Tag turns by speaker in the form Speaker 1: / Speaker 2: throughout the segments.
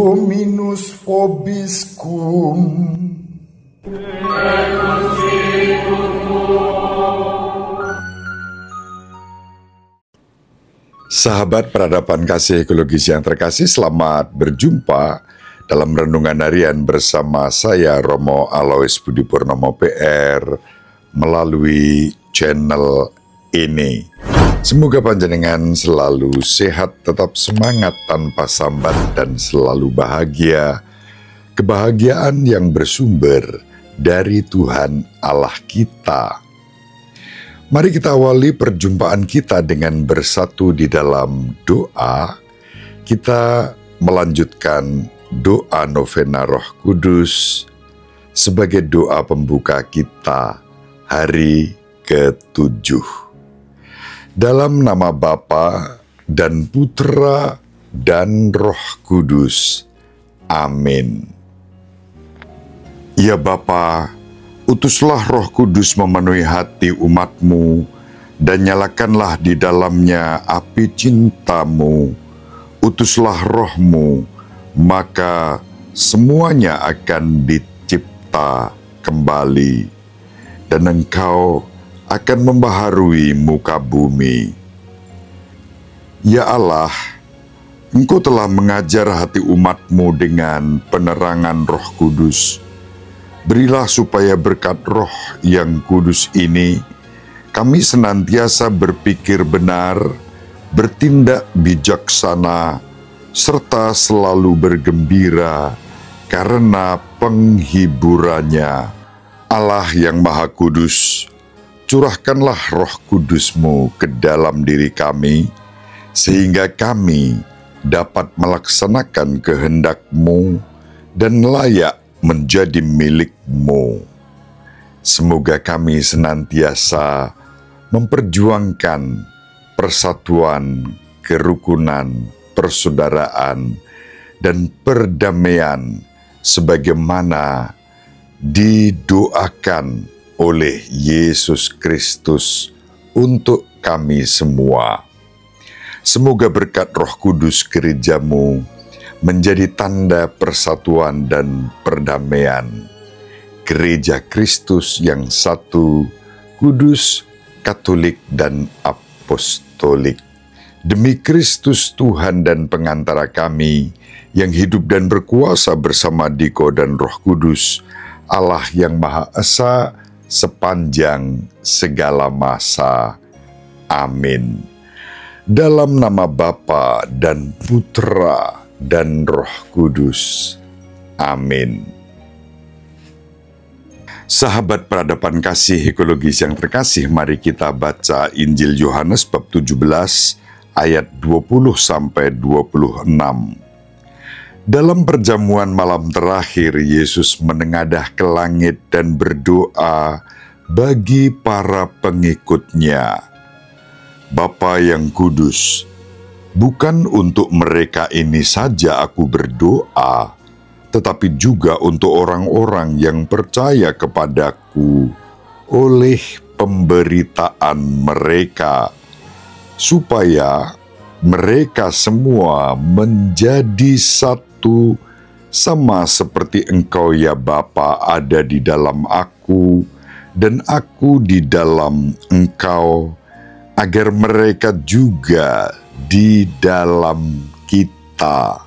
Speaker 1: Dominus vobiscum. Sahabat peradaban kasih ekologis yang terkasih, selamat berjumpa dalam renungan harian bersama saya Romo Alois Budi Purnomo PR melalui channel ini. Semoga panjenengan selalu sehat, tetap semangat tanpa sambat, dan selalu bahagia. Kebahagiaan yang bersumber dari Tuhan Allah kita. Mari kita awali perjumpaan kita dengan bersatu di dalam doa. Kita melanjutkan doa novena Roh Kudus sebagai doa pembuka kita hari ke-7. Dalam nama Bapa dan Putra dan Roh Kudus. Amin. Ya Bapa, utuslah Roh Kudus memenuhi hati umat-Mu, dan nyalakanlah di dalamnya api cinta-Mu. Utuslah Roh-Mu, maka semuanya akan dicipta kembali, dan Engkau akan membaharui muka bumi. Ya Allah, Engkau telah mengajar hati umat-Mu dengan penerangan Roh Kudus. Berilah supaya berkat Roh yang kudus ini, kami senantiasa berpikir benar, bertindak bijaksana, serta selalu bergembira karena penghiburannya. Allah yang Maha Kudus, curahkanlah Roh Kudus-Mu ke dalam diri kami, sehingga kami dapat melaksanakan kehendak-Mu dan layak menjadi milik-Mu. Semoga kami senantiasa memperjuangkan persatuan, kerukunan, persaudaraan, dan perdamaian sebagaimana didoakan oleh Yesus Kristus untuk kami semua. Semoga berkat Roh Kudus gereja-Mu menjadi tanda persatuan dan perdamaian. Gereja Kristus yang satu, kudus, katolik, dan apostolik. Demi Kristus Tuhan dan pengantara kami, yang hidup dan berkuasa bersama Diko dan Roh Kudus, Allah yang Maha Esa, sepanjang segala masa. Amin. Dalam nama Bapa dan Putra dan Roh Kudus. Amin. Sahabat peradaban kasih ekologis yang terkasih, mari kita baca Injil Yohanes bab 17 ayat 20-26. Dalam perjamuan malam terakhir, Yesus menengadah ke langit dan berdoa bagi para pengikutnya. Bapa yang kudus, bukan untuk mereka ini saja aku berdoa, tetapi juga untuk orang-orang yang percaya kepadaku oleh pemberitaan mereka, supaya mereka semua menjadi satu, sama seperti Engkau ya Bapa ada di dalam aku, dan aku di dalam Engkau, agar mereka juga di dalam kita,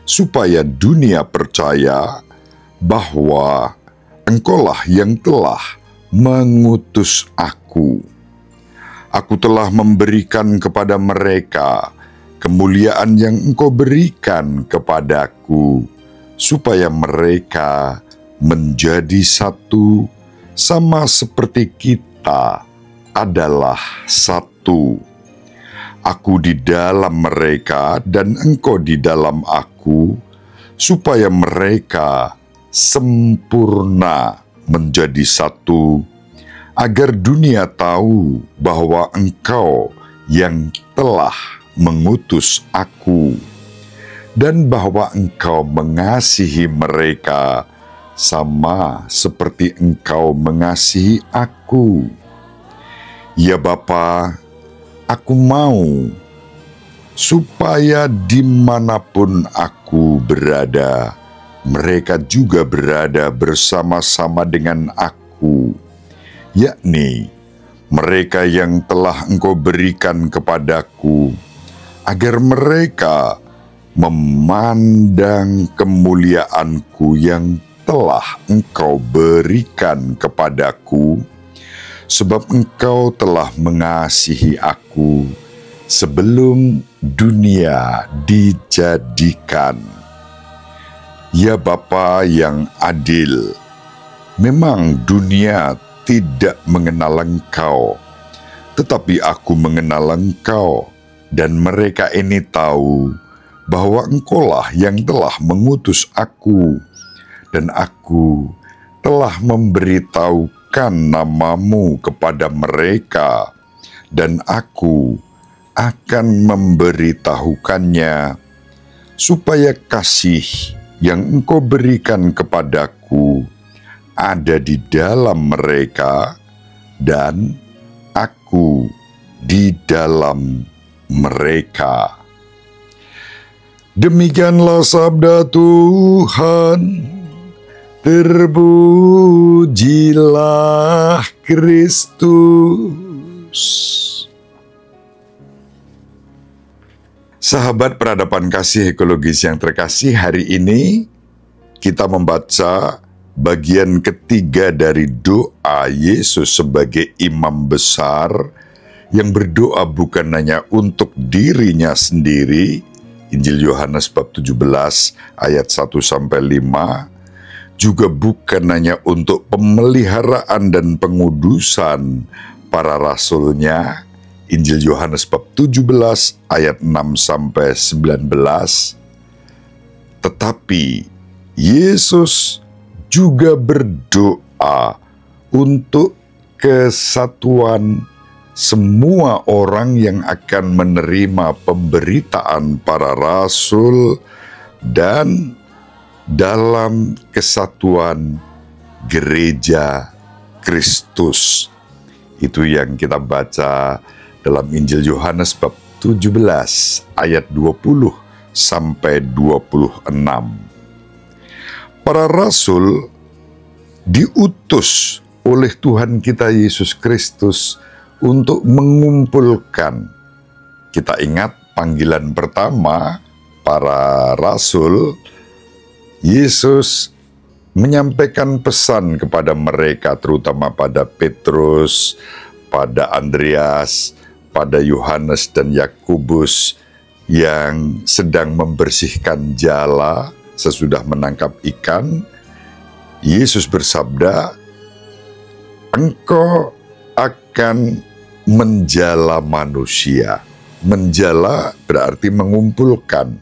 Speaker 1: supaya dunia percaya bahwa Engkaulah yang telah mengutus aku. Aku telah memberikan kepada mereka kemuliaan yang Engkau berikan kepadaku, supaya mereka menjadi satu, sama seperti kita adalah satu. Aku di dalam mereka dan Engkau di dalam aku, supaya mereka sempurna menjadi satu, agar dunia tahu bahwa Engkau yang telah mengutus aku, dan bahwa Engkau mengasihi mereka sama seperti Engkau mengasihi aku. Ya Bapa, aku mau supaya dimanapun aku berada, mereka juga berada bersama-sama dengan aku, yakni mereka yang telah Engkau berikan kepadaku, agar mereka memandang kemuliaanku yang telah Engkau berikan kepadaku, sebab Engkau telah mengasihi aku sebelum dunia dijadikan. Ya Bapa yang adil, memang dunia tidak mengenal Engkau, tetapi aku mengenal Engkau, dan mereka ini tahu bahwa Engkaulah yang telah mengutus aku, dan aku telah memberitahukan namamu kepada mereka, dan aku akan memberitahukannya, supaya kasih yang Engkau berikan kepadaku ada di dalam mereka, dan aku di dalam mereka. Demikianlah sabda Tuhan. Terpujilah Kristus. Sahabat peradaban kasih ekologis yang terkasih, hari ini kita membaca bagian ketiga dari doa Yesus sebagai imam besar yang berdoa bukan hanya untuk dirinya sendiri, Injil Yohanes bab 17 ayat 1-5, juga bukan hanya untuk pemeliharaan dan pengudusan para rasulnya, Injil Yohanes bab 17 ayat 6-19, tetapi Yesus juga berdoa untuk kesatuan semua orang yang akan menerima pemberitaan para rasul dan dalam kesatuan gereja Kristus. Itu yang kita baca dalam Injil Yohanes bab 17 ayat 20-26. Para rasul diutus oleh Tuhan kita Yesus Kristus untuk mengumpulkan. Kita ingat panggilan pertama para rasul, Yesus menyampaikan pesan kepada mereka, terutama pada Petrus, pada Andreas, pada Yohanes dan Yakobus yang sedang membersihkan jala sesudah menangkap ikan. Yesus bersabda, "Engkau akan menjala manusia." Menjala berarti mengumpulkan.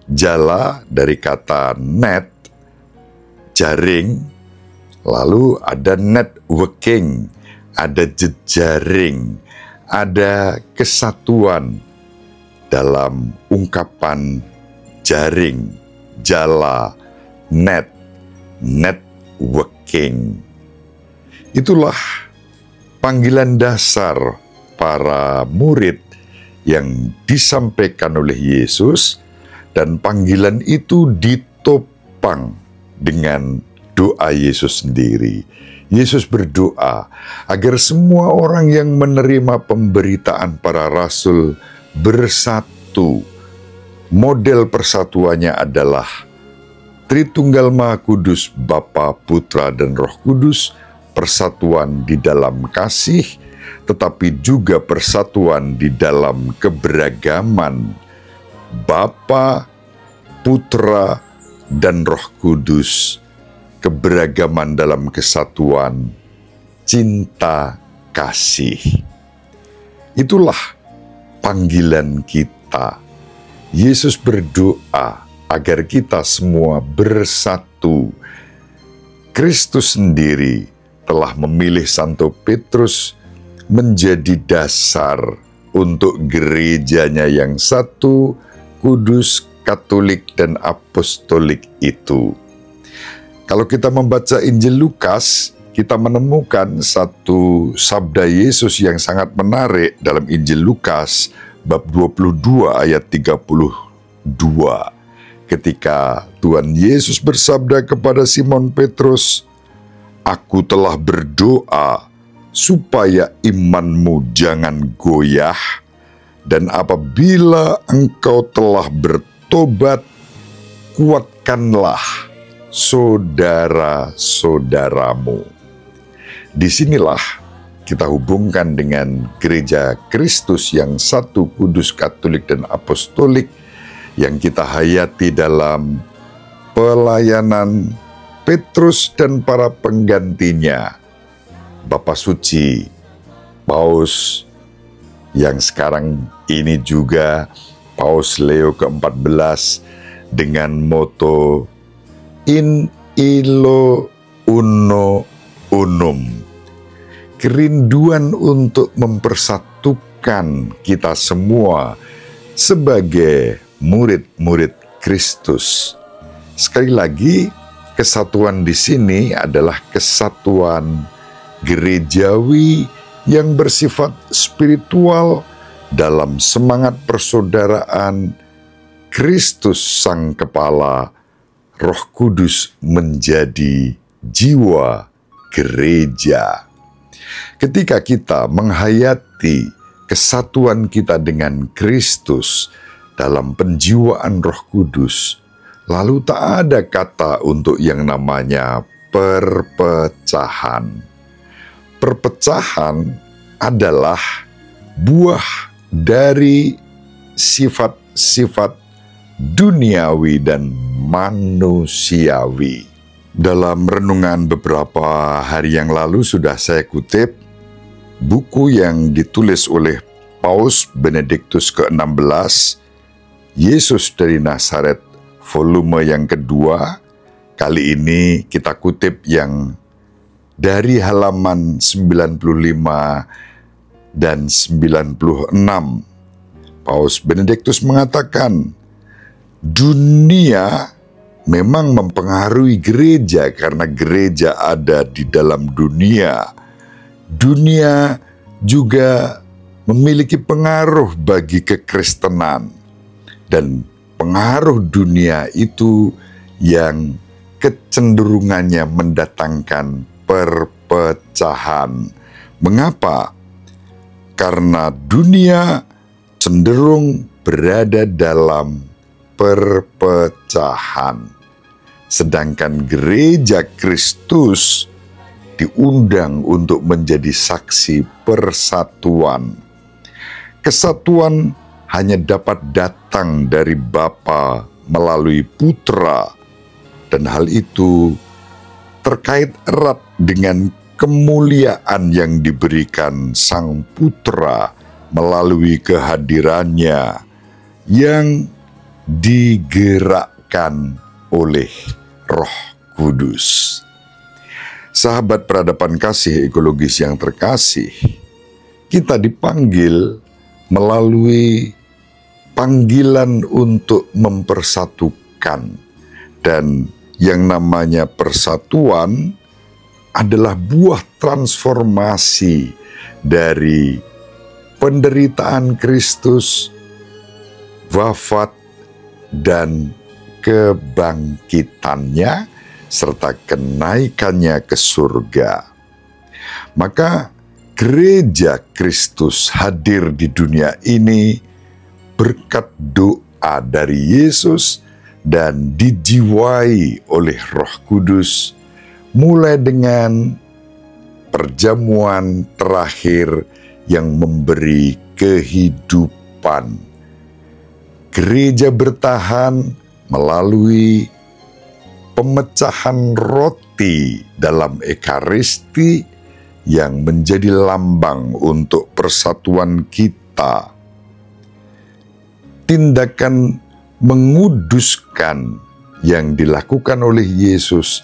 Speaker 1: Jala dari kata net, jaring, lalu ada networking, ada jejaring, ada kesatuan dalam ungkapan jaring, jala, net, networking. Itulah panggilan dasar para murid yang disampaikan oleh Yesus, dan panggilan itu ditopang dengan doa Yesus sendiri. Yesus berdoa agar semua orang yang menerima pemberitaan para rasul bersatu. Model persatuannya adalah Tritunggal Maha Kudus, Bapa, Putra, dan Roh Kudus, persatuan di dalam kasih, tetapi juga persatuan di dalam keberagaman Bapa, Putra, dan Roh Kudus, keberagaman dalam kesatuan, cinta, kasih. Itulah panggilan kita. Yesus berdoa agar kita semua bersatu. Kristus sendiri telah memilih Santo Petrus menjadi dasar untuk gerejanya yang satu, kudus, katolik, dan apostolik itu. Kalau kita membaca Injil Lukas, kita menemukan satu sabda Yesus yang sangat menarik dalam Injil Lukas bab 22 ayat 32. Ketika Tuhan Yesus bersabda kepada Simon Petrus, "Aku telah berdoa supaya imanmu jangan goyah, dan apabila engkau telah bertobat, kuatkanlah saudara-saudaramu." Disinilah kita hubungkan dengan gereja Kristus yang satu, kudus, katolik, dan apostolik yang kita hayati dalam pelayanan Petrus dan para penggantinya, Bapak Suci, Paus, yang sekarang ini juga Paus Leo ke-14 dengan moto In Illo Uno Unum. Kerinduan untuk mempersatukan kita semua sebagai murid-murid Kristus. Sekali lagi, kesatuan di sini adalah kesatuan gerejawi yang bersifat spiritual dalam semangat persaudaraan Kristus Sang Kepala, Roh Kudus menjadi jiwa gereja. Ketika kita menghayati kesatuan kita dengan Kristus dalam penjiwaan Roh Kudus, lalu tak ada kata untuk yang namanya perpecahan. Perpecahan adalah buah dari sifat-sifat duniawi dan manusiawi. Dalam renungan beberapa hari yang lalu sudah saya kutip buku yang ditulis oleh Paus Benediktus ke-16, Yesus dari Nazaret, volume yang kedua. Kali ini kita kutip yang dari halaman 95 dan 96. Paus Benediktus mengatakan, dunia memang mempengaruhi gereja karena gereja ada di dalam dunia. Dunia juga memiliki pengaruh bagi kekristenan. Dan pengaruh dunia itu yang kecenderungannya mendatangkan perpecahan. Mengapa? Karena dunia cenderung berada dalam perpecahan. Sedangkan gereja Kristus diundang untuk menjadi saksi persatuan. Kesatuan hanya dapat datang dari Bapa melalui Putra, dan hal itu terkait erat dengan kemuliaan yang diberikan Sang Putra melalui kehadirannya yang digerakkan oleh Roh Kudus. Sahabat peradaban kasih ekologis yang terkasih, kita dipanggil melalui panggilan untuk mempersatukan, dan yang namanya persatuan adalah buah transformasi dari penderitaan Kristus, wafat, dan kebangkitannya, serta kenaikannya ke surga. Maka gereja Kristus hadir di dunia ini berkat doa dari Yesus dan dijiwai oleh Roh Kudus, mulai dengan perjamuan terakhir yang memberi kehidupan. Gereja bertahan melalui pemecahan roti dalam Ekaristi yang menjadi lambang untuk persatuan kita. Tindakan menguduskan yang dilakukan oleh Yesus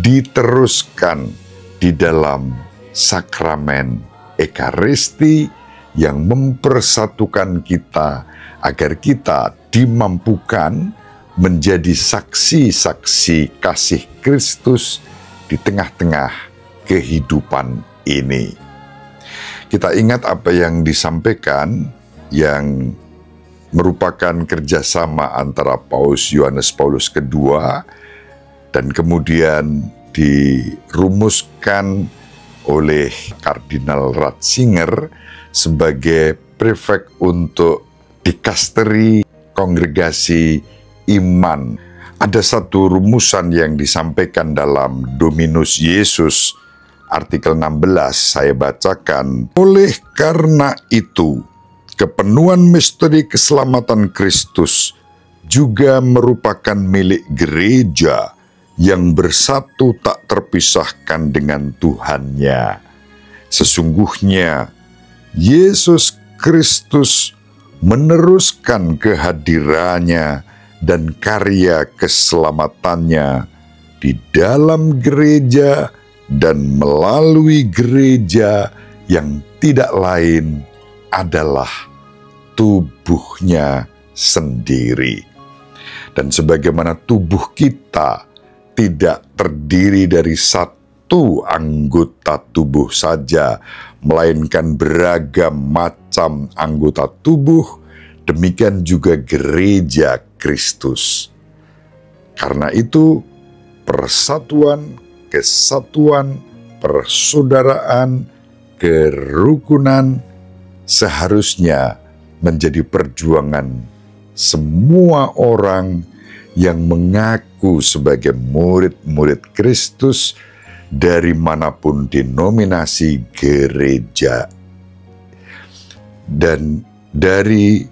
Speaker 1: diteruskan di dalam sakramen Ekaristi yang mempersatukan kita agar kita dimampukan menjadi saksi-saksi kasih Kristus di tengah-tengah kehidupan ini. Kita ingat apa yang disampaikan yang merupakan kerjasama antara Paus Yohanes Paulus II dan kemudian dirumuskan oleh Kardinal Ratzinger sebagai prefek untuk dikasteri kongregasi iman. Ada satu rumusan yang disampaikan dalam Dominus Iesus, artikel 16, saya bacakan. Oleh karena itu, kepenuhan misteri keselamatan Kristus juga merupakan milik gereja yang bersatu tak terpisahkan dengan Tuhannya. Sesungguhnya, Yesus Kristus meneruskan kehadirannya dan karya keselamatannya di dalam gereja dan melalui gereja yang tidak lain adalah tubuhnya sendiri. Dan sebagaimana tubuh kita tidak terdiri dari satu anggota tubuh saja, melainkan beragam macam anggota tubuh, demikian juga gereja Kristus. Karena itu, persatuan, kesatuan, persaudaraan, kerukunan seharusnya menjadi perjuangan semua orang yang mengaku sebagai murid-murid Kristus dari manapun denominasi gereja. Dan dari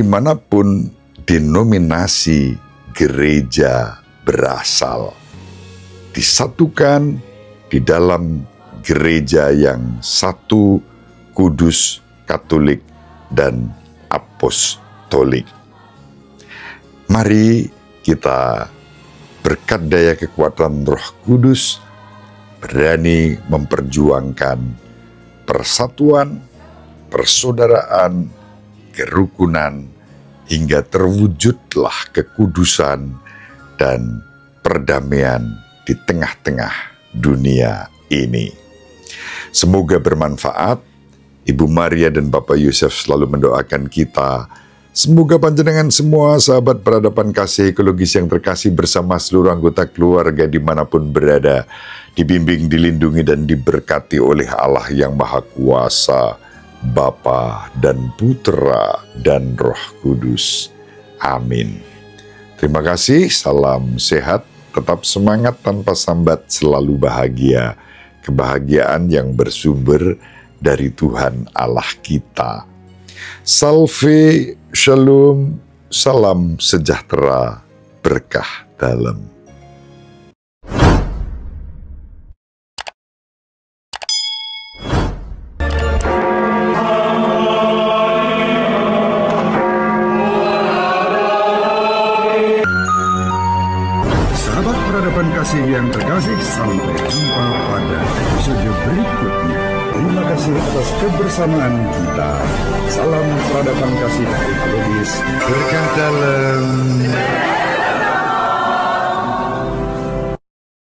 Speaker 1: manapun denominasi gereja berasal, disatukan di dalam gereja yang satu, kudus, katolik, dan apostolik. Mari kita berkat daya kekuatan Roh Kudus berani memperjuangkan persatuan, persaudaraan, kerukunan, hingga terwujudlah kekudusan dan perdamaian di tengah-tengah dunia ini. Semoga bermanfaat. Ibu Maria dan Bapak Yusuf selalu mendoakan kita. Semoga panjenengan semua sahabat peradaban kasih ekologis yang terkasih bersama seluruh anggota keluarga dimanapun berada, dibimbing, dilindungi, dan diberkati oleh Allah yang Maha Kuasa, Bapa dan Putra dan Roh Kudus. Amin. Terima kasih, salam sehat, tetap semangat tanpa sambat, selalu bahagia. Kebahagiaan yang bersumber dari Tuhan Allah kita. Salve, shalom, salam sejahtera, berkah dalam.
Speaker 2: Sahabat peradaban kasih yang terkasih, sampai jumpa pada episode berikutnya. Terima kasih atas kebersamaan kita. Salam peradaban kasih ekologis, berkah dalam.